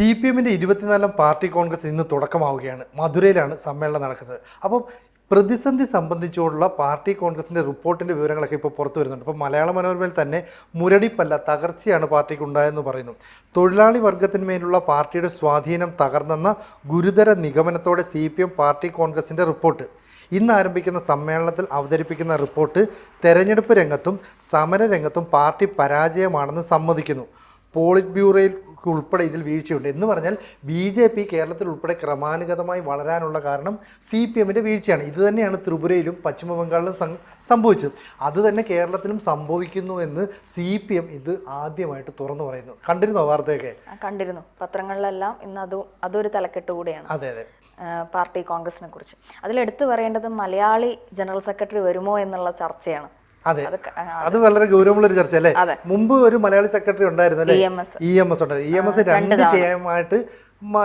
CPM-ന്റെ 24ാം party Congress ഇന്ന് തുടക്കമാവുകയാണ്. മധുരയിലാണ് സമ്മേളനം നടക്കുന്നത്. അപ്പം പ്രതിസന്ധി സംബന്ധിച്ചുള്ള പാർട്ടി കോൺഗ്രസിൻ്റെ റിപ്പോർട്ടിൻ്റെ വിവരങ്ങളൊക്കെ ഇപ്പോൾ പുറത്തു വരുന്നുണ്ട്. ഇപ്പോൾ മലയാള മനോരമയിൽ തന്നെ മുരടിപ്പല്ല തകർച്ചയാണ് പാർട്ടിക്ക് ഉണ്ടായെന്ന് പറയുന്നു. തൊഴിലാളി വർഗത്തിന്മേലുള്ള പാർട്ടിയുടെ സ്വാധീനം തകർന്നെന്ന ഗുരുതര നിഗമനത്തോടെ CPM പാർട്ടി കോൺഗ്രസിൻ്റെ റിപ്പോർട്ട് ഇന്ന് ആരംഭിക്കുന്ന സമ്മേളനത്തിൽ അവതരിപ്പിക്കുന്ന റിപ്പോർട്ട് തെരഞ്ഞെടുപ്പ് രംഗത്തും സമരരംഗത്തും പാർട്ടി പരാജയമാണെന്ന് സമ്മതിക്കുന്നു. പോളിറ്റ് ബ്യൂറോയിൽ ഉൾപ്പെടെ ഇതിൽ വീഴ്ചയുണ്ട് എന്ന് പറഞ്ഞാൽ BJP കേരളത്തിൽ ഉൾപ്പെടെ ക്രമാനുഗതമായി വളരാനുള്ള കാരണം CPM-ൻ്റെ വീഴ്ചയാണ്. ഇത് തന്നെയാണ് ത്രിപുരയിലും പശ്ചിമ ബംഗാളിലും സംഭവിച്ചത്. അത് തന്നെ കേരളത്തിലും സംഭവിക്കുന്നു എന്ന് CPM ഇത് ആദ്യമായിട്ട് തുറന്നു പറയുന്നു. കണ്ടിരുന്നോ വാർത്തയൊക്കെ? കണ്ടിരുന്നു. പത്രങ്ങളിലെല്ലാം ഇന്ന് അതൊരു തലക്കെട്ട് കൂടിയാണ്. അതെ പാർട്ടി കോൺഗ്രസിനെ കുറിച്ച് അതിലെടുത്തു പറയേണ്ടത് മലയാളി ജനറൽ സെക്രട്ടറി വരുമോ എന്നുള്ള ചർച്ചയാണ്. അതെ, അത് വളരെ ഗൗരവമുള്ളൊരു ചർച്ച അല്ലേ. മുമ്പ് ഒരു മലയാളി സെക്രട്ടറി ഉണ്ടായിരുന്നു അല്ലേ, EMS ഉണ്ടായിരുന്നു. EMS രണ്ട് ടൈമായിട്ട്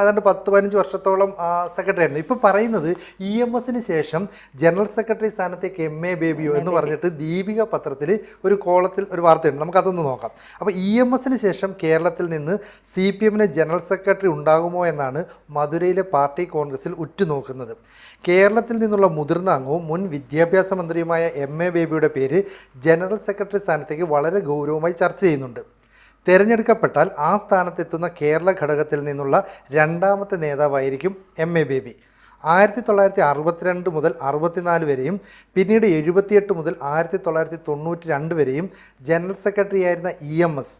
ഏതാണ്ട് 10-15 വർഷത്തോളം സെക്രട്ടറി ആയിരുന്നു. ഇപ്പോൾ പറയുന്നത് EMS-ന് ശേഷം ജനറൽ സെക്രട്ടറി സ്ഥാനത്തേക്ക് MA ബേബിയോ എന്ന് പറഞ്ഞിട്ട് ദീപിക പത്രത്തിൽ ഒരു കോളത്തിൽ ഒരു വാർത്തയുണ്ട്. നമുക്കതൊന്ന് നോക്കാം. അപ്പോൾ EMS-ന് ശേഷം കേരളത്തിൽ നിന്ന് CPM-ന് ജനറൽ സെക്രട്ടറി ഉണ്ടാകുമോ എന്നാണ് മധുരയിലെ പാർട്ടി കോൺഗ്രസിൽ ഉറ്റുനോക്കുന്നത്. കേരളത്തിൽ നിന്നുള്ള മുതിർന്ന അംഗവും മുൻ വിദ്യാഭ്യാസ മന്ത്രിയുമായ MA ബേബിയുടെ പേര് ജനറൽ സെക്രട്ടറി സ്ഥാനത്തേക്ക് വളരെ ഗൗരവമായി ചർച്ച ചെയ്യുന്നുണ്ട്. തിരഞ്ഞെടുക്കപ്പെട്ടാൽ ആ സ്ഥാനത്തെത്തുന്ന കേരള ഘടകത്തിൽ നിന്നുള്ള രണ്ടാമത്തെ നേതാവായിരിക്കും MA ബേബി. 1962 മുതൽ 64 വരെയും പിന്നീട് 78 മുതൽ 1992 വരെയും ജനറൽ സെക്രട്ടറി ആയിരുന്ന EMS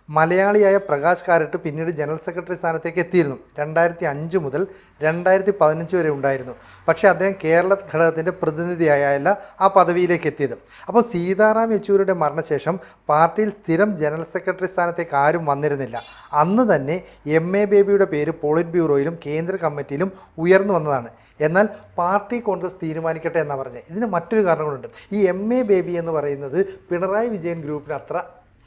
മലയാളിയായ പ്രകാശ് കാരട്ട് പിന്നീട് ജനറൽ സെക്രട്ടറി സ്ഥാനത്തേക്ക് എത്തിയിരുന്നു. 2005 മുതൽ 2015 വരെ ഉണ്ടായിരുന്നു. പക്ഷേ അദ്ദേഹം കേരള ഘടകത്തിൻ്റെ പ്രതിനിധിയായല്ല ആ പദവിയിലേക്ക് എത്തിയത്. അപ്പോൾ സീതാറാം യെച്ചൂരിയുടെ മരണശേഷം പാർട്ടിയിൽ സ്ഥിരം ജനറൽ സെക്രട്ടറി സ്ഥാനത്തേക്ക് ആരും വന്നിരുന്നില്ല. അന്ന് തന്നെ MA ബേബിയുടെ പേര് പോളിറ്റ് ബ്യൂറോയിലും കേന്ദ്ര കമ്മിറ്റിയിലും ഉയർന്നു വന്നതാണ്. എന്നാൽ പാർട്ടി കോൺഗ്രസ് തീരുമാനിക്കട്ടെ എന്നാണ് പറഞ്ഞത്. ഇതിന് മറ്റൊരു കാരണങ്ങളുണ്ട്. ഈ MA ബേബി എന്ന് പറയുന്നത് പിണറായി വിജയൻ ഗ്രൂപ്പിന് അത്ര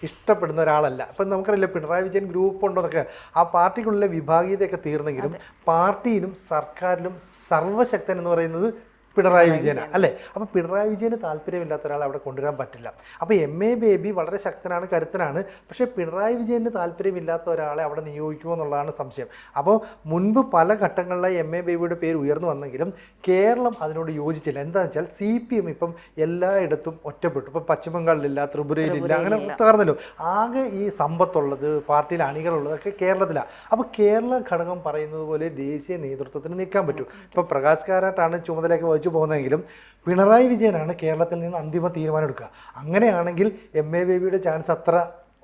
ഇഷ്ടപ്പെടുന്ന ഒരാളല്ല. അപ്പം നമുക്കറിയില്ല പിണറായി വിജയൻ ഗ്രൂപ്പ് ഉണ്ടോ എന്നൊക്കെ. ആ പാർട്ടിക്കുള്ളിലെ വിഭാഗീയതയൊക്കെ തീർന്നെങ്കിലും പാർട്ടിയിലും സർക്കാരിലും സർവ്വശക്തൻ എന്ന് പറയുന്നത് പിണറായി വിജയനാണ് അല്ലേ. അപ്പോൾ പിണറായി വിജയന് താല്പര്യമില്ലാത്ത ഒരാളെ അവിടെ കൊണ്ടുവരാൻ പറ്റില്ല. അപ്പോൾ MA ബേബി വളരെ ശക്തനാണ്, കരുത്തനാണ്. പക്ഷേ പിണറായി വിജയന് താല്പര്യമില്ലാത്ത ഒരാളെ അവിടെ നിയോഗിക്കുമോ എന്നുള്ളതാണ് സംശയം. അപ്പോൾ മുൻപ് പല ഘട്ടങ്ങളിലായി MA ബേബിയുടെ പേര് ഉയർന്നു വന്നെങ്കിലും കേരളം അതിനോട് യോജിച്ചില്ല. എന്താണെന്ന് വെച്ചാൽ CPM ഇപ്പം എല്ലായിടത്തും ഒറ്റപ്പെട്ടു. ഇപ്പം പശ്ചിമ ബംഗാളിലില്ല, ത്രിപുരയിലില്ല, അങ്ങനെ തകർന്നല്ലോ. ആകെ ഈ സമ്പത്തുള്ളത് പാർട്ടിയിൽ അണികളുള്ളതൊക്കെ കേരളത്തിലാണ്. അപ്പോൾ കേരള ഘടകം പറയുന്നത് പോലെ ദേശീയ നേതൃത്വത്തിന് നിൽക്കാൻ പറ്റും. ഇപ്പോൾ പ്രകാശ് കാരാട്ടാണ് ചുമതലയൊക്കെ വഹിച്ചു പോകുന്നതെങ്കിലും പിണറായി വിജയനാണ് കേരളത്തിൽ നിന്ന് അന്തിമ തീരുമാനം എടുക്കുക. അങ്ങനെയാണെങ്കിൽ MA ബേബിയുടെ ചാൻസ് അത്ര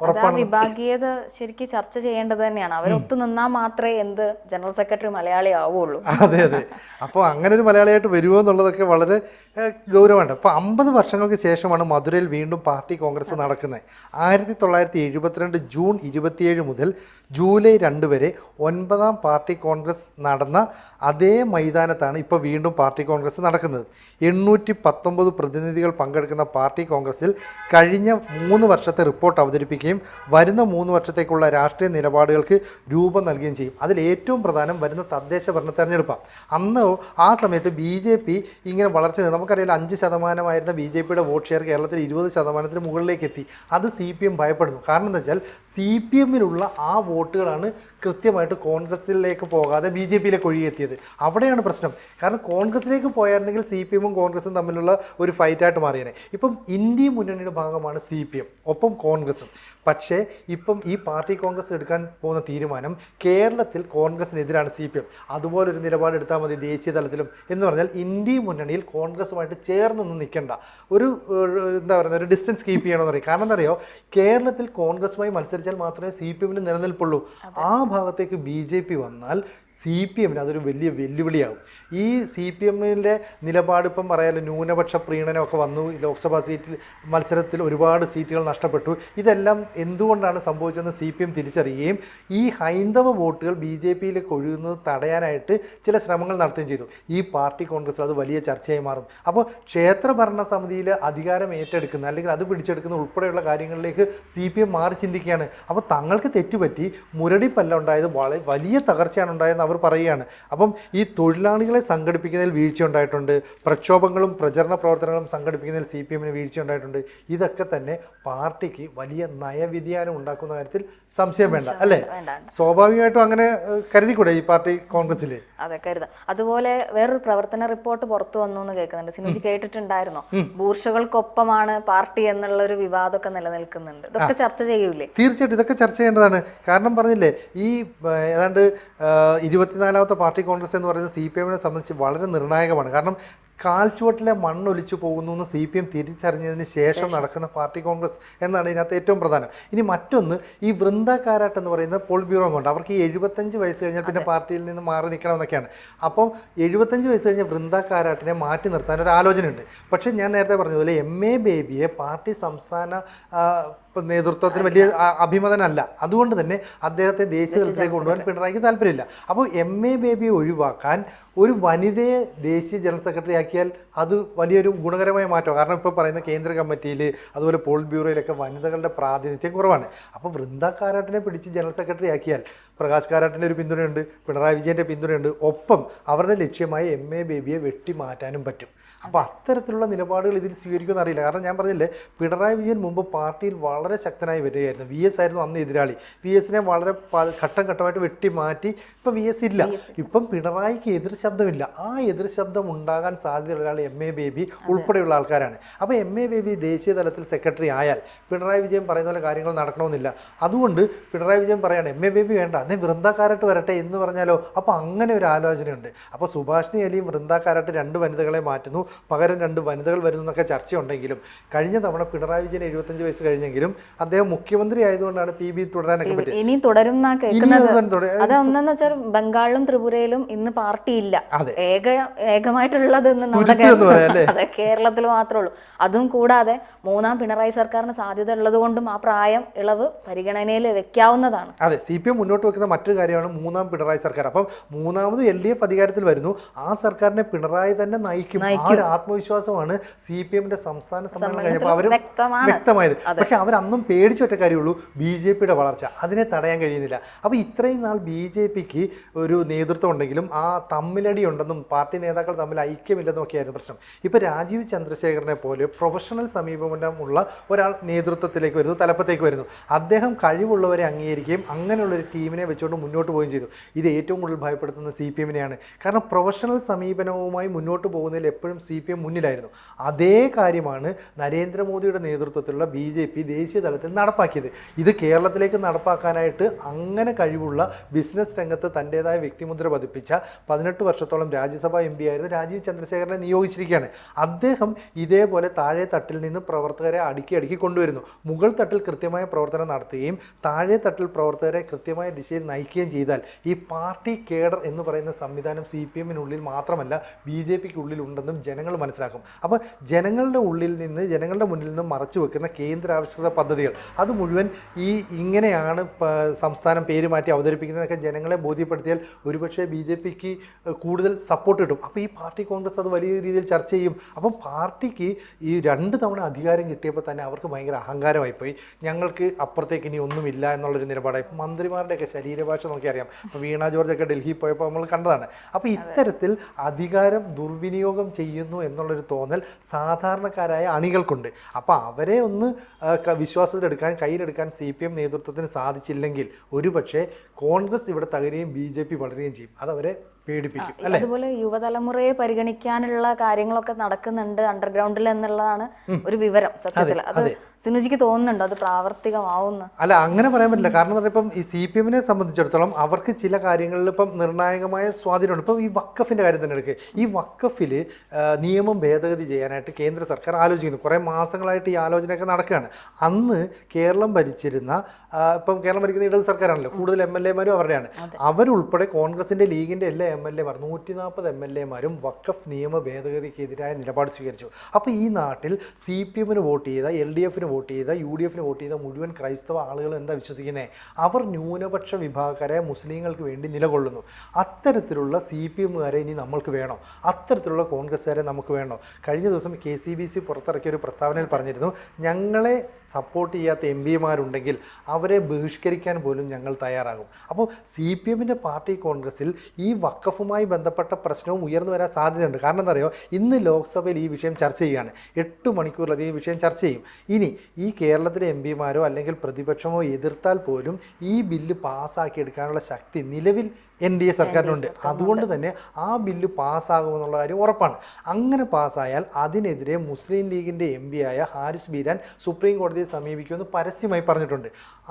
ഉറപ്പാണ്. വിഭാഗീയത ശരിക്കും ചർച്ച ചെയ്യേണ്ടത് തന്നെയാണ്. അവരൊത്തു നിന്നാൽ മാത്രമേ എന്ത് ജനറൽ സെക്രട്ടറി മലയാളി ആവുള്ളൂ. അതെ. അപ്പോൾ അങ്ങനെ ഒരു മലയാളിയായിട്ട് വരുമോ എന്നുള്ളതൊക്കെ വളരെ ഗൗരവമുണ്ട്. അപ്പോൾ 50 വർഷങ്ങൾക്ക് ശേഷമാണ് മധുരയിൽ വീണ്ടും പാർട്ടി കോൺഗ്രസ് നടക്കുന്നത്. 1972 ജൂൺ 27 മുതൽ ജൂലൈ 2 വരെ 9ാം പാർട്ടി കോൺഗ്രസ് നടന്ന അതേ മൈതാനത്താണ് ഇപ്പോൾ വീണ്ടും പാർട്ടി കോൺഗ്രസ് നടക്കുന്നത്. 819 പ്രതിനിധികൾ പങ്കെടുക്കുന്ന പാർട്ടി കോൺഗ്രസിൽ കഴിഞ്ഞ 3 വർഷത്തെ റിപ്പോർട്ട് അവതരിപ്പിക്കുകയും വരുന്ന 3 വർഷത്തേക്കുള്ള രാഷ്ട്രീയ നിലപാടുകൾക്ക് രൂപം നൽകുകയും ചെയ്യും. അതിൽ ഏറ്റവും പ്രധാനം വരുന്ന തദ്ദേശ ഭരണ തെരഞ്ഞെടുപ്പാണ്. അന്ന് ആ സമയത്ത് BJP ഇങ്ങനെ വളർച്ച, നമുക്കറിയാം 5% BJPയുടെ വോട്ട് ഷെയർ കേരളത്തിൽ 20% മുകളിലേക്ക് എത്തി. അത് CPM ഭയപ്പെടുന്നു. കാരണം എന്താ വെച്ചാൽ CPM-നുള്ള ആ വോട്ടുകളാണ് കൃത്യമായിട്ട് കോൺഗ്രസിലേക്ക് പോകാതെ BJPയിലേക്ക് ഒഴുകിയെത്തിയത്. അവിടെയാണ് പ്രശ്നം. കാരണം കോൺഗ്രസിലേക്ക് പോയായിരുന്നെങ്കിൽ CPM-ഉം കോൺഗ്രസും തമ്മിലുള്ള ഒരു ഫൈറ്റായിട്ട് മാറിയേനെ. ഇപ്പം ഇന്ത്യ മുന്നണിയുടെ ഭാഗമാണ് CPM, ഒപ്പം കോൺഗ്രസും. പക്ഷേ ഇപ്പം ഈ പാർട്ടി കോൺഗ്രസ് എടുക്കാൻ പോകുന്ന തീരുമാനം കേരളത്തിൽ കോൺഗ്രസിനെതിരാണ് CPM. അതുപോലൊരു നിലപാടെടുത്താൽ മതി ദേശീയ തലത്തിലും എന്ന് പറഞ്ഞാൽ ഇന്ത്യ മുന്നണിയിൽ കോൺഗ്രസുമായിട്ട് ചേർന്നൊന്നും നിൽക്കേണ്ട, ഒരു എന്താ പറയുക, ഒരു ഡിസ്റ്റൻസ് കീപ്പ് ചെയ്യണമെന്ന് പറയും. കാരണം എന്താ അറിയോ, കേരളത്തിൽ കോൺഗ്രസുമായി മത്സരിച്ചാൽ മാത്രമേ CPM-ന് നിലനിൽപ്പുള്ളൂ. ആ ഭാഗത്തേക്ക് BJP വന്നാൽ CPM-ന് അതൊരു വലിയ വെല്ലുവിളിയാകും. ഈ CPM-ൻ്റെ നിലപാട് ഇപ്പം പറയാമല്ലോ, ന്യൂനപക്ഷ പ്രീണനമൊക്കെ വന്നു, ലോക്സഭാ സീറ്റിൽ മത്സരത്തിൽ ഒരുപാട് സീറ്റുകൾ നഷ്ടപ്പെട്ടു. ഇതെല്ലാം എന്തുകൊണ്ടാണ് സംഭവിച്ചതെന്ന് CPM തിരിച്ചറിയുകയും ഈ ഹൈന്ദവ വോട്ടുകൾ BJPയിലേക്ക് ഒഴുകുന്നത് തടയാനായിട്ട് ചില ശ്രമങ്ങൾ നടത്തുകയും ചെയ്തു. ഈ പാർട്ടി കോൺഗ്രസ് അത് വലിയ ചർച്ചയായി മാറും. അപ്പോൾ ക്ഷേത്ര ഭരണ സമിതിയിൽ അധികാരം ഏറ്റെടുക്കുന്ന അല്ലെങ്കിൽ അത് പിടിച്ചെടുക്കുന്ന ഉൾപ്പെടെയുള്ള കാര്യങ്ങളിലേക്ക് CPM മാറി ചിന്തിക്കുകയാണ്. അപ്പോൾ തങ്ങൾക്ക് തെറ്റുപറ്റി, മുരടിപ്പല്ല ഉണ്ടായത് വലിയ തകർച്ചയാണ് ഉണ്ടായതെന്ന് അവർ പറയുകയാണ്. അപ്പം ഈ തൊഴിലാളികളെ സംഘടിപ്പിക്കുന്നതിൽ വീഴ്ച ഉണ്ടായിട്ടുണ്ട്, പ്രക്ഷോഭങ്ങളും പ്രചരണ പ്രവർത്തനങ്ങളും സംഘടിപ്പിക്കുന്നതിൽ CPM വീഴ്ച ഉണ്ടായിട്ടുണ്ട്. ഇതൊക്കെ തന്നെ പാർട്ടിക്ക് വലിയ നയവ്യതിയാനം ഉണ്ടാക്കുന്ന കാര്യത്തിൽ സംശയം വേണ്ട അല്ലേ? സ്വാഭാവികമായിട്ടും അങ്ങനെ കരുതിക്കൂടെ ഈ പാർട്ടി കോൺഗ്രസിൽ? അതെ, കരുതാം. അതുപോലെ വേറൊരു പ്രവർത്തന റിപ്പോർട്ട് പുറത്തു വന്നു എന്ന് കേൾക്കുന്നുണ്ട്. സിനുജി കേട്ടിട്ടുണ്ടായിരുന്നോ? ബൂർഷകൾക്കൊപ്പമാണ് പാർട്ടി എന്നുള്ള ഒരു വിവാദമൊക്കെ നിലനിൽക്കുന്നുണ്ട്. ഇതൊക്കെ ചർച്ച ചെയ്യൂലേ? തീർച്ചയായിട്ടും ഇതൊക്കെ ചർച്ച ചെയ്യേണ്ടതാണ്. കാരണം പറഞ്ഞില്ലേ, ഈ ഏതാണ്ട് 24ാമത്തെ പാർട്ടി കോൺഗ്രസ് എന്ന് പറയുന്നത് CPM സംബന്ധിച്ച് വളരെ നിർണായകമാണ്. കാരണം കാൽച്ചുവട്ടിലെ മണ്ണൊലിച്ചു പോകുന്നു എന്ന് CPM തിരിച്ചറിഞ്ഞതിന് ശേഷം നടക്കുന്ന പാർട്ടി കോൺഗ്രസ് എന്നാണ് ഇതിനകത്ത് ഏറ്റവും പ്രധാനം. ഇനി മറ്റൊന്ന്, ഈ വൃന്ദ കാരാട്ട് എന്ന് പറയുന്ന പോൾ ബ്യൂറോ കൊണ്ട് അവർക്ക് ഈ 75 വയസ്സ് കഴിഞ്ഞാൽ പിന്നെ പാർട്ടിയിൽ നിന്ന് മാറി നിൽക്കണമെന്നൊക്കെയാണ്. അപ്പം 75 വയസ്സ് കഴിഞ്ഞ വൃന്ദ കാരാട്ടിനെ മാറ്റി നിർത്താൻ ഒരു ആലോചനയുണ്ട്. പക്ഷേ ഞാൻ നേരത്തെ പറഞ്ഞതുപോലെ MA ബേബിയെ പാർട്ടി സംസ്ഥാന നേതൃത്വത്തിന് വലിയ അഭിമതനല്ല. അതുകൊണ്ട് തന്നെ അദ്ദേഹത്തെ ദേശീയ തലത്തിലേക്ക് കൊണ്ടുപോകാൻ പിണറായിക്ക് താല്പര്യമില്ല. അപ്പോൾ MA ബേബിയെ ഒഴിവാക്കാൻ ഒരു വനിതയെ ദേശീയ ജനറൽ സെക്രട്ടറി ആക്കിയാൽ അത് വലിയൊരു ഗുണകരമായ മാറ്റം. കാരണം ഇപ്പോൾ പറയുന്ന കേന്ദ്ര കമ്മിറ്റിയിൽ അതുപോലെ പോൾ ബ്യൂറോയിലൊക്കെ വനിതകളുടെ പ്രാതിനിധ്യം കുറവാണ്. അപ്പോൾ വൃന്ദ കാരാട്ടിനെ പിടിച്ച് ജനറൽ സെക്രട്ടറി ആക്കിയാൽ പ്രകാശ് കാരാട്ടിൻ്റെ ഒരു പിന്തുണയുണ്ട്, പിണറായി വിജയൻ്റെ പിന്തുണയുണ്ട്, ഒപ്പം അവരുടെ ലക്ഷ്യമായ MA ബേബിയെ വെട്ടി മാറ്റാനും പറ്റും. അപ്പോൾ അത്തരത്തിലുള്ള നിലപാടുകൾ ഇതിൽ സ്വീകരിക്കുമെന്ന് അറിയില്ല. കാരണം ഞാൻ പറഞ്ഞില്ലേ, പിണറായി വിജയൻ മുമ്പ് പാർട്ടിയിൽ വളരെ ശക്തനായി വരികയായിരുന്നു. VS ആയിരുന്നു അന്ന് എതിരാളി. VSനെ വളരെ ഘട്ടം ഘട്ടമായിട്ട് വെട്ടി മാറ്റി ഇപ്പം VS ഇല്ല. ഇപ്പം പിണറായിക്ക് എതിർ ശബ്ദമില്ല. ആ എതിർ ശബ്ദം ഉണ്ടാകാൻ സാധ്യതയുള്ള ഒരാൾ MA ബേബി ഉൾപ്പെടെയുള്ള ആൾക്കാരാണ്. അപ്പോൾ MA ബേബി ദേശീയ തലത്തിൽ സെക്രട്ടറി ആയാൽ പിണറായി വിജയൻ പറയുന്ന പോലെ കാര്യങ്ങൾ നടക്കണമെന്നില്ല. അതുകൊണ്ട് പിണറായി വിജയൻ പറയാണ് MA ബേബി വേണ്ട, എന്നേ വൃന്ദ കാരാട്ട് വരട്ടെ എന്ന് പറഞ്ഞാലോ? അപ്പോൾ അങ്ങനെ ഒരു ആലോചനയുണ്ട്. അപ്പോൾ സുഭാഷിണി അലിയും വൃന്ദ കാരാട്ട് 2 വനിതകളെ മാറ്റുന്നു, പകരം 2 വനിതകൾ വരുന്നു എന്നൊക്കെ ചർച്ചയുണ്ടെങ്കിലും കഴിഞ്ഞ തവണ പിണറായി വിജയൻ 75 വയസ്സ് കഴിഞ്ഞെങ്കിലും അദ്ദേഹം മുഖ്യമന്ത്രി ആയതുകൊണ്ടാണ് PB തുടരാനൊക്കെ പറ്റും. ഇനി തുടരും അതെന്താന്ന് വെച്ചാൽ ബംഗാളിലും ത്രിപുരയിലും ഇന്ന് പാർട്ടി ഇല്ല. ഏകമായിട്ടുള്ളത് അതെ, കേരളത്തിൽ മാത്രമേ ഉള്ളൂ. അതും കൂടാതെ 3ാം പിണറായി സർക്കാരിന് സാധ്യത ഉള്ളത് കൊണ്ടും ആ പ്രായം ഇളവ് പരിഗണനയിൽ വെക്കാവുന്നതാണ്. അതെ, CPM മുന്നോട്ട് വെക്കുന്ന മറ്റൊരു കാര്യമാണ് 3ാം പിണറായി സർക്കാർ. അപ്പം 3ാമത് LDF അധികാരത്തിൽ വരുന്നു. ആ സർക്കാരിനെ പിണറായി തന്നെ നയിക്കും. ആത്മവിശ്വാസമാണ് CPMന്റെ സംസ്ഥാന സമ്മേളനം കഴിഞ്ഞപ്പോൾ അവർ വ്യക്തമായത്. പക്ഷെ അവരന്നും പേടിച്ചൊറ്റ കാര്യമുള്ളൂ, BJPയുടെ വളർച്ച. അതിനെ തടയാൻ കഴിയുന്നില്ല. അപ്പോൾ ഇത്രയും നാൾ BJPക്ക് ഒരു നേതൃത്വം ഉണ്ടെങ്കിലും ആ തമ്മിലടി ഉണ്ടെന്നും പാർട്ടി നേതാക്കൾ തമ്മിൽ ഐക്യമില്ലെന്നും ഒക്കെയായിരുന്നു പ്രശ്നം. ഇപ്പോൾ രാജീവ് ചന്ദ്രശേഖരനെ പോലെ പ്രൊഫഷണൽ സമീപനമുള്ള ഒരാൾ നേതൃത്വത്തിലേക്ക് വരുന്നു, തലപ്പത്തേക്ക് വരുന്നു. അദ്ദേഹം കഴിവുള്ളവരെ അംഗീകരിക്കുകയും അങ്ങനെയുള്ളൊരു ടീമിനെ വെച്ചുകൊണ്ട് മുന്നോട്ട് പോവുകയും ചെയ്തു. ഇത് ഏറ്റവും കൂടുതൽ ഭയപ്പെടുത്തുന്ന CPMനെയാണ്. കാരണം പ്രൊഫഷണൽ സമീപനവുമായി മുന്നോട്ട് പോകുന്നതിൽ എപ്പോഴും CPM മുന്നിലായിരുന്നു. അതേ കാര്യമാണ് നരേന്ദ്രമോദിയുടെ നേതൃത്വത്തിലുള്ള BJP ദേശീയ തലത്തിൽ നടപ്പാക്കിയത്. ഇത് കേരളത്തിലേക്ക് നടപ്പാക്കാനായിട്ട് അങ്ങനെ കഴിവുള്ള ബിസിനസ് രംഗത്ത് തൻ്റേതായ വ്യക്തിമുദ്ര പതിപ്പിച്ച 18 വർഷത്തോളം രാജ്യസഭാ MP ആയിരുന്ന രാജീവ് ചന്ദ്രശേഖരനെ നിയോഗിച്ചിരിക്കുകയാണ്. അദ്ദേഹം ഇതേപോലെ താഴെ തട്ടിൽ നിന്ന് പ്രവർത്തകരെ അടുക്കി കൊണ്ടുവരുന്നു. മുകൾ തട്ടിൽ കൃത്യമായ പ്രവർത്തനം നടത്തുകയും താഴെ തട്ടിൽ പ്രവർത്തകരെ കൃത്യമായ ദിശയിൽ നയിക്കുകയും ചെയ്താൽ ഈ പാർട്ടി കേഡർ എന്ന് പറയുന്ന സംവിധാനം CPMനുള്ളിൽ മാത്രമല്ല BJPക്കുള്ളിൽ ഉണ്ടെന്നും ജനങ്ങൾ മനസ്സിലാക്കും. അപ്പോൾ ജനങ്ങളുടെ ഉള്ളിൽ നിന്ന്, ജനങ്ങളുടെ മുന്നിൽ നിന്നും മറച്ചു വെക്കുന്ന കേന്ദ്രാവിഷ്കൃത പദ്ധതികൾ അത് മുഴുവൻ ഇങ്ങനെയാണ് സംസ്ഥാനം പേര് മാറ്റി അവതരിപ്പിക്കുന്നതൊക്കെ ജനങ്ങളെ ബോധ്യപ്പെടുത്തിയാൽ ഒരുപക്ഷെ BJPക്ക് കൂടുതൽ സപ്പോർട്ട് കിട്ടും. അപ്പോൾ ഈ പാർട്ടി കോൺഗ്രസ് അത് വലിയ രീതിയിൽ ചർച്ച ചെയ്യും. അപ്പം പാർട്ടിക്ക് ഈ 2 തവണ അധികാരം കിട്ടിയപ്പോൾ തന്നെ അവർക്ക് ഭയങ്കര അഹങ്കാരമായിപ്പോയി. ഞങ്ങൾക്ക് അപ്പുറത്തേക്ക് ഇനി ഒന്നുമില്ല എന്നുള്ളൊരു നിലപാടായി. മന്ത്രിമാരുടെയൊക്കെ ശരീരഭാഷ നോക്കിയറിയാം. ഇപ്പോൾ വീണ ജോർജൊക്കെ ഡൽഹിയിൽ പോയപ്പോൾ നമ്മൾ കണ്ടതാണ്. അപ്പോൾ ഇത്തരത്തിൽ അധികാരം ദുർവിനിയോഗം ചെയ്യുന്നു എന്നുള്ളൊരു തോന്നൽ സാധാരണക്കാരായ അണികൾക്കുണ്ട്. അപ്പോൾ അവരെ ഒന്ന് വിശ്വാസത്തിലെടുക്കാൻ, കയ്യിലെടുക്കാൻ CPM നേതൃത്വത്തിന് സാധിച്ചില്ലെങ്കിൽ ഒരുപക്ഷെ കോൺഗ്രസ് ഇവിടെ തകരുകയും BJP വളരുകയും ചെയ്യും. അതവരെ പേടിപ്പിക്കും. അതുപോലെ യുവതലമുറയെ പരിഗണിക്കാനുള്ള കാര്യങ്ങളൊക്കെ നടക്കുന്നുണ്ട് അണ്ടർഗ്രൗണ്ടിൽ എന്നുള്ളതാണ് ഒരു വിവരം. സത്യത്തിൽ അത് സിനുജിക്ക് തോന്നുന്നുണ്ടോ അത് പ്രാവർത്തികമാവുന്നു? അല്ല, അങ്ങനെ പറയാൻ പറ്റില്ല. കാരണം ഇപ്പം ഈ CPMനെ സംബന്ധിച്ചിടത്തോളം അവർക്ക് ചില കാര്യങ്ങളിൽ ഇപ്പം നിർണായകമായ സ്വാധീനമുണ്ട്. ഇപ്പം ഈ വഖഫിൻ്റെ കാര്യം തന്നെ എടുക്കുക. ഈ വഖഫിൽ നിയമം ഭേദഗതി ചെയ്യാനായിട്ട് കേന്ദ്ര സർക്കാർ ആലോചിക്കുന്നു. കുറേ മാസങ്ങളായിട്ട് ഈ ആലോചനയൊക്കെ നടക്കുകയാണ്. അന്ന് കേരളം ഭരിച്ചിരുന്ന ഇപ്പം കേരളം ഭരിക്കുന്ന ഇടത് സർക്കാരാണല്ലോ, കൂടുതൽ MLA മാരും അവരുടെയാണ്. അവരുൾപ്പെടെ കോൺഗ്രസിൻ്റെ, ലീഗിൻ്റെ എല്ലാ MLA മാർ 140 MLA മാരും വഖഫ് നിയമ ഭേദഗതിക്കെതിരായ നിലപാട് സ്വീകരിച്ചു. അപ്പോൾ ഈ നാട്ടിൽ CPM-ന് വോട്ട് ചെയ്ത, LDF-ന് വോട്ട് ചെയ്ത, UDF-ന് വോട്ട് ചെയ്ത മുഴുവൻ ക്രൈസ്തവ ആളുകൾ എന്താ വിശ്വസിക്കുന്നത്? അവർ ന്യൂനപക്ഷ വിഭാഗക്കാരായ മുസ്ലിങ്ങൾക്ക് വേണ്ടി നിലകൊള്ളുന്നു. അത്തരത്തിലുള്ള CPM-കാരെ ഇനി നമ്മൾക്ക് വേണോ? അത്തരത്തിലുള്ള കോൺഗ്രസ്സുകാരെ നമുക്ക് വേണോ? കഴിഞ്ഞ ദിവസം KCBC പുറത്തിറക്കിയ ഒരു പ്രസ്താവനയിൽ പറഞ്ഞിരുന്നു, ഞങ്ങളെ സപ്പോർട്ട് ചെയ്യാത്ത MP-മാരുണ്ടെങ്കിൽ അവരെ ബഹിഷ്കരിക്കാൻ പോലും ഞങ്ങൾ തയ്യാറാകും. അപ്പോൾ CPM-ൻ്റെ പാർട്ടി കോൺഗ്രസ്സിൽ ഈ വഖഫുമായി ബന്ധപ്പെട്ട പ്രശ്നവും ഉയർന്നു വരാൻ സാധ്യതയുണ്ട്. കാരണം എന്താ പറയുക, ഇന്ന് ലോക്സഭയിൽ ഈ വിഷയം ചർച്ച ചെയ്യുകയാണ്. 8 മണിക്കൂറിലധികം ഈ വിഷയം ചർച്ച ചെയ്യും. ഇനി ഈ കേരളത്തിലെ MP-മാരോ അല്ലെങ്കിൽ പ്രതിപക്ഷമോ എതിർത്താൽ പോലും ഈ ബില്ല് പാസ്സാക്കിയെടുക്കാനുള്ള ശക്തി നിലവിൽ NDA സർക്കാരിനുണ്ട്. അതുകൊണ്ട് തന്നെ ആ ബില്ല് പാസ്സാകുമെന്നുള്ള കാര്യം ഉറപ്പാണ്. അങ്ങനെ പാസ്സായാൽ അതിനെതിരെ മുസ്ലിം ലീഗിൻ്റെ MP ആയ ഹാരിസ് ബീരാൻ സുപ്രീം കോടതിയെ സമീപിക്കുമെന്ന് പരസ്യമായി പറഞ്ഞിട്ടുണ്ട്.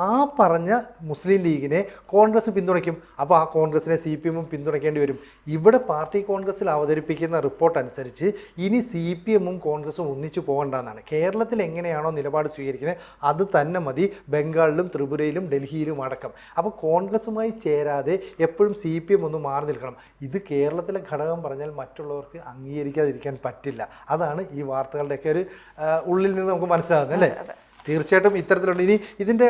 ആ പറഞ്ഞ മുസ്ലിം ലീഗിനെ കോൺഗ്രസ് പിന്തുണയ്ക്കും. അപ്പോൾ ആ കോൺഗ്രസിനെ CPM-ഉം പിന്തുണയ്ക്കേണ്ടി വരും. ഇവിടെ പാർട്ടി കോൺഗ്രസ്സിൽ അവതരിപ്പിക്കുന്ന റിപ്പോർട്ട് അനുസരിച്ച് ഇനി CPM-ഉം കോൺഗ്രസും ഒന്നിച്ചു പോകണ്ടെന്നാണ്. കേരളത്തിൽ എങ്ങനെയാണോ നിലപാട് സ്വീകരിക്കുന്നത് അത് തന്നെ മതി ബംഗാളിലും ത്രിപുരയിലും ഡൽഹിയിലും അടക്കം. അപ്പോൾ കോൺഗ്രസുമായി ചേരാതെ എപ്പോഴും CPM ഒന്ന് മാറി നിൽക്കണം. ഇത് കേരളത്തിലെ ഘടകം പറഞ്ഞാൽ മറ്റുള്ളവർക്ക് അംഗീകരിക്കാതിരിക്കാൻ പറ്റില്ല. അതാണ് ഈ വാർത്തകളുടെയൊക്കെ ഒരു ഉള്ളിൽ നിന്ന് നമുക്ക് മനസ്സിലാകുന്നത് അല്ലേ? തീർച്ചയായിട്ടും ഇത്തരത്തിലുണ്ട്. ഇനി ഇതിൻ്റെ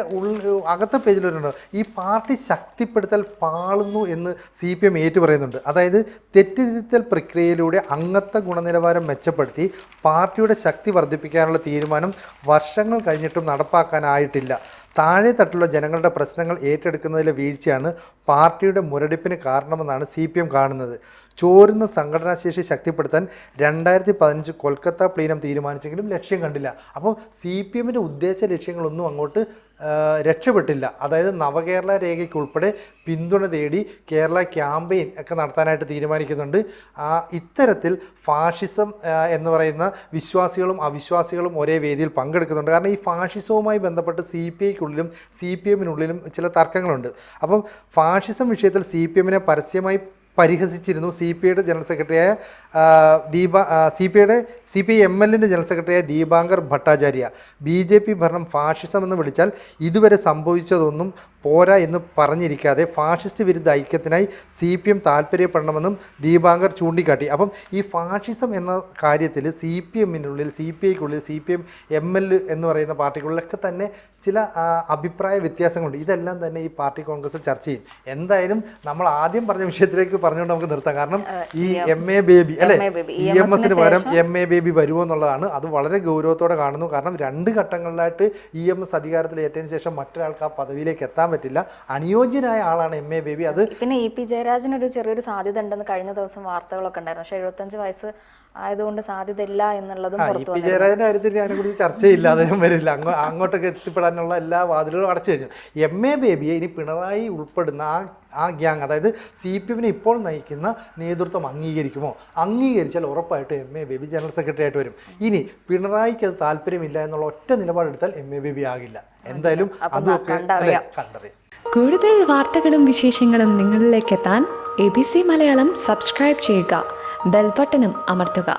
അകത്തെ പേജിലൊരുണ്ടോ, ഈ പാർട്ടി ശക്തിപ്പെടുത്തൽ പാളുന്നു എന്ന് CPM ഏറ്റു പറയുന്നുണ്ട്. അതായത് തെറ്റിദ്ധരിത്തൽ പ്രക്രിയയിലൂടെ അംഗത്വ ഗുണനിലവാരം മെച്ചപ്പെടുത്തി പാർട്ടിയുടെ ശക്തി വർദ്ധിപ്പിക്കാനുള്ള തീരുമാനം വർഷങ്ങൾ കഴിഞ്ഞിട്ടും നടപ്പാക്കാനായിട്ടില്ല. താഴെ തട്ടിലുള്ള ജനങ്ങളുടെ പ്രശ്നങ്ങൾ ഏറ്റെടുക്കുന്നതിലെ വീഴ്ചയാണ് പാർട്ടിയുടെ മുരടിപ്പിന് കാരണമെന്നാണ് CPM കാണുന്നത്. ചോരുന്ന സംഘടനാശേഷി ശക്തിപ്പെടുത്താൻ 2015 കൊൽക്കത്ത പ്ലീനം തീരുമാനിച്ചെങ്കിലും ലക്ഷ്യം കണ്ടില്ല. അപ്പോൾ CPM-ൻ്റെ ഉദ്ദേശ ലക്ഷ്യങ്ങളൊന്നും അങ്ങോട്ട് രക്ഷപ്പെട്ടില്ല. അതായത് നവകേരള രേഖയ്ക്ക് ഉൾപ്പെടെ പിന്തുണ തേടി കേരള ക്യാമ്പയിൻ ഒക്കെ നടത്താനായിട്ട് തീരുമാനിക്കുന്നുണ്ട്. ഇത്തരത്തിൽ ഫാഷിസം എന്ന് പറയുന്ന വിശ്വാസികളും അവിശ്വാസികളും ഒരേ വേദിയിൽ പങ്കെടുക്കുന്നുണ്ട്. കാരണം ഈ ഫാഷിസവുമായി ബന്ധപ്പെട്ട് CPI-ക്കുള്ളിലും CPM-നുള്ളിലും ചില തർക്കങ്ങളുണ്ട്. അപ്പം ഫാഷിസം വിഷയത്തിൽ CPM-നെ പരസ്യമായി പരിഹസിച്ചിരുന്നു CPI-യുടെ ജനറൽ സെക്രട്ടറിയായ CPI-ML-ൻ്റെ ജനറൽ സെക്രട്ടറിയായ ദീപാങ്കർ ഭട്ടാചാര്യ. BJP ഭരണം ഫാഷിസം എന്ന് വിളിച്ചാൽ ഇതുവരെ സംഭവിച്ചതൊന്നും പോരാ എന്ന് പറഞ്ഞിരിക്കാതെ ഫാഷിസ്റ്റ് വിരുദ്ധ ഐക്യത്തിനായി CPM താല്പര്യപ്പെടണമെന്നും ദീപാങ്കർ ചൂണ്ടിക്കാട്ടി. അപ്പം ഈ ഫാഷിസം എന്ന കാര്യത്തിൽ CPM-നുള്ളിൽ, CPI-ക്കുള്ളിൽ, CPI-ML എന്ന് പറയുന്ന പാർട്ടികളിലൊക്കെ തന്നെ ചില അഭിപ്രായ വ്യത്യാസങ്ങളുണ്ട്. ഇതെല്ലാം തന്നെ ഈ പാർട്ടി കോൺഗ്രസ് ചർച്ച ചെയ്യും. എന്തായാലും നമ്മൾ ആദ്യം പറഞ്ഞ വിഷയത്തിലേക്ക് പറഞ്ഞുകൊണ്ട് നമുക്ക് നിർത്താം. കാരണം ഈ MA ബേബി അല്ലേ, EMS-ന് പകരം MA ബേബി വരുമോ എന്നുള്ളതാണ്. അത് വളരെ ഗൗരവത്തോടെ കാണുന്നു. കാരണം 2 ഘട്ടങ്ങളിലായിട്ട് EMS അധികാരത്തിൽ ഏറ്റതിന് ശേഷം മറ്റൊരാൾക്ക് ആ പദവിയിലേക്ക് എത്താൻ പറ്റില്ല. അനുയോജ്യനായ ആളാണ് MA ബേബി. അത് പിന്നെ EP ജയരാജനൊരു ചെറിയൊരു സാധ്യത ഉണ്ടെന്ന് കഴിഞ്ഞ ദിവസം വാർത്തകളൊക്കെ ഉണ്ടായിരുന്നു. പക്ഷേ 75 വയസ്സ് ആയതുകൊണ്ട് സാധ്യത ഇല്ല എന്നുള്ളതും EP ജയരാജൻ്റെ കാര്യത്തിൽ അതിനെക്കുറിച്ച് ചർച്ചയില്ല. അദ്ദേഹം വരില്ല. അങ്ങോട്ടൊക്കെ എത്തിപ്പെടാനുള്ള എല്ലാ വാതിലുകളും അടച്ചു കഴിഞ്ഞു. MA ബേബിയെ ഇനി പിണറായി ഉൾപ്പെടുന്ന ആ ഗ്യാങ്, അതായത് CPM-നെ ഇപ്പോൾ നയിക്കുന്ന നേതൃത്വം അംഗീകരിക്കുമോ? അംഗീകരിച്ചാൽ ഉറപ്പായിട്ട് MA ബേബി ജനറൽ സെക്രട്ടറി ആയിട്ട് വരും. ഇനി പിണറായിക്ക് അത് താല്പര്യമില്ല എന്നുള്ള ഒറ്റ നിലപാടെടുത്താൽ MA ബേബി ആകില്ല. എന്തായാലും അതൊക്കെ കണ്ടറിയാം. കൂടുതൽ വാർത്തകളും വിശേഷങ്ങളും നിങ്ങളിലേക്ക് എത്താൻ ABC മലയാളം സബ്സ്ക്രൈബ് ചെയ്യുക, ബെൽ ബട്ടണും അമർത്തുക.